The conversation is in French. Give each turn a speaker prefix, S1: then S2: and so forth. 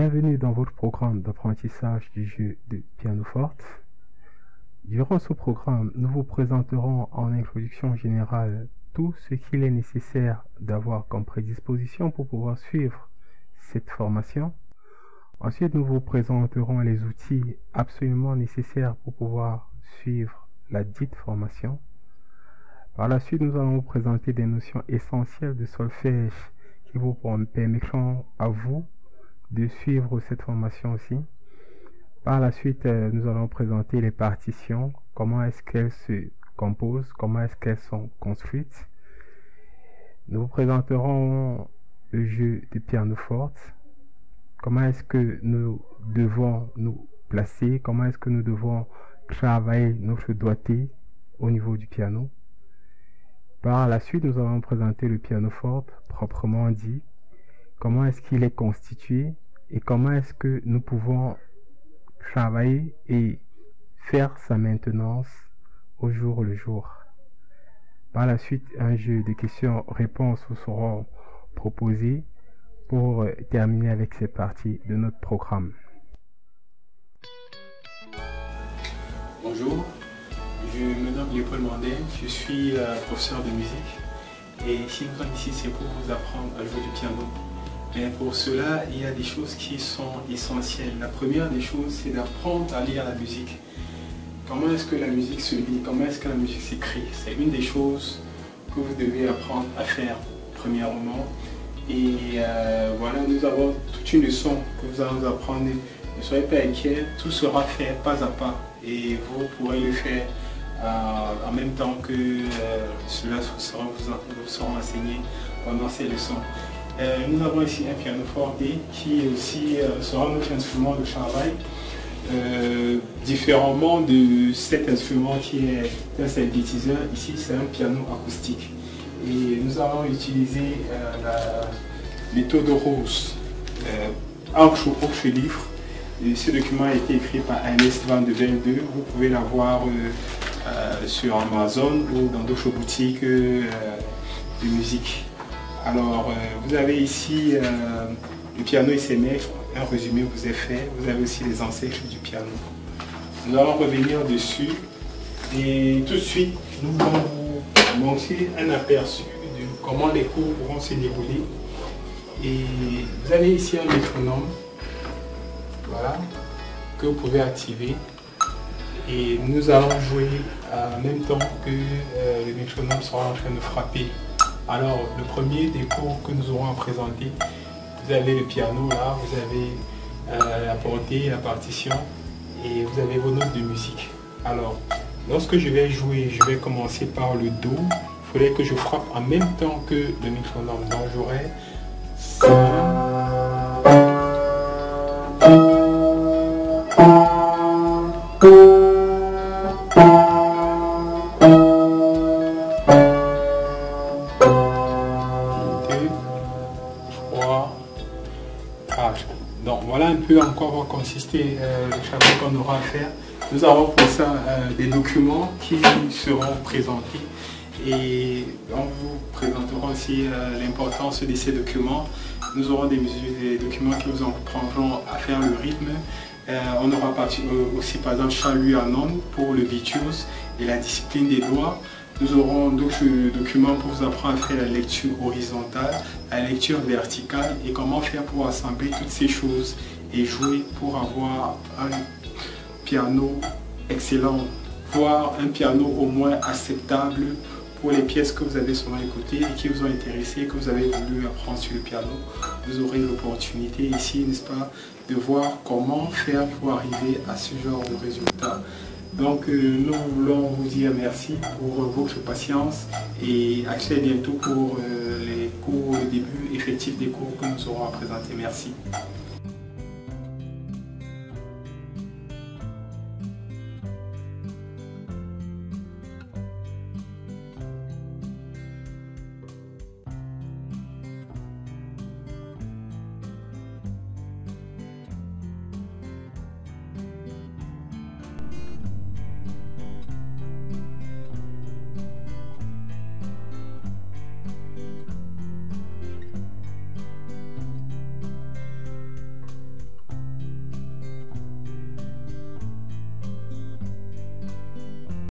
S1: Bienvenue dans votre programme d'apprentissage du jeu de pianoforte. Durant ce programme, nous vous présenterons en introduction générale tout ce qu'il est nécessaire d'avoir comme prédisposition pour pouvoir suivre cette formation. Ensuite, nous vous présenterons les outils absolument nécessaires pour pouvoir suivre la dite formation. Par la suite, nous allons vous présenter des notions essentielles de solfège qui vous permettront à vous de suivre cette formation aussi. Par la suite, nous allons présenter les partitions, comment est-ce qu'elles se composent, comment est-ce qu'elles sont construites. Nous vous présenterons le jeu de pianoforte, comment est-ce que nous devons nous placer, comment est-ce que nous devons travailler notre doigté au niveau du piano. Par la suite, nous allons présenter le pianoforte proprement dit, comment est-ce qu'il est constitué et comment est-ce que nous pouvons travailler et faire sa maintenance au jour le jour. Par la suite, un jeu de questions-réponses vous sera proposé pour terminer avec cette partie de notre programme.
S2: Bonjour, je me nomme Léopold Mandin, je suis professeur de musique et si nous sommes ici, c'est pour vous apprendre à jouer du piano. Mais pour cela, il y a des choses qui sont essentielles. La première des choses, c'est d'apprendre à lire la musique. Comment est-ce que la musique se lit? Comment est-ce que la musique s'écrit? C'est une des choses que vous devez apprendre à faire, premièrement. Et voilà, nous avons toute une leçon que vous allez apprendre. Ne soyez pas inquiets, tout sera fait pas à pas. Et vous pourrez le faire en même temps que cela vous sera enseigné pendant ces leçons. Nous avons ici un pianoforte qui aussi sera notre instrument de travail, différemment de cet instrument qui est un synthétiseur. Ici, c'est un piano acoustique. Et nous allons utiliser la méthode Rose, Arche livre. Ce document a été écrit par Ernest Van de Velde. Vous pouvez l'avoir sur Amazon ou dans d'autres boutiques de musique. Alors, vous avez ici le piano et ses maîtres, un résumé vous est fait. Vous avez aussi les ancêtres du piano. Nous allons revenir dessus et tout de suite, nous allons vous montrer un aperçu de comment les cours pourront se dérouler. Et vous avez ici un métronome, voilà, que vous pouvez activer. Et nous allons jouer en même temps que le métronome sera en train de frapper. Alors, le premier des cours que nous aurons à présenter, vous avez le piano là, vous avez la portée, la partition et vous avez vos notes de musique. Alors, lorsque je vais jouer, je vais commencer par le Do. Il faudrait que je frappe en même temps que le métronome. Donc, j'aurai Donc voilà un peu encore va consister le travail qu'on aura à faire. Nous avons pour ça des documents qui seront présentés et on vous présentera aussi l'importance de ces documents. Nous aurons des documents qui vous apprendront à faire le rythme. On aura aussi par exemple Charles Anon pour le virtuose et la discipline des doigts. Nous aurons d'autres documents pour vous apprendre à faire la lecture horizontale, la lecture verticale et comment faire pour assembler toutes ces choses et jouer pour avoir un piano excellent, voire un piano au moins acceptable pour les pièces que vous avez souvent écoutées et qui vous ont intéressé et que vous avez voulu apprendre sur le piano. Vous aurez l'opportunité ici, n'est-ce pas, de voir comment faire pour arriver à ce genre de résultat. Donc nous voulons vous dire merci pour votre patience et à très bientôt pour les cours, le début effectif des cours que nous aurons à présenter. Merci.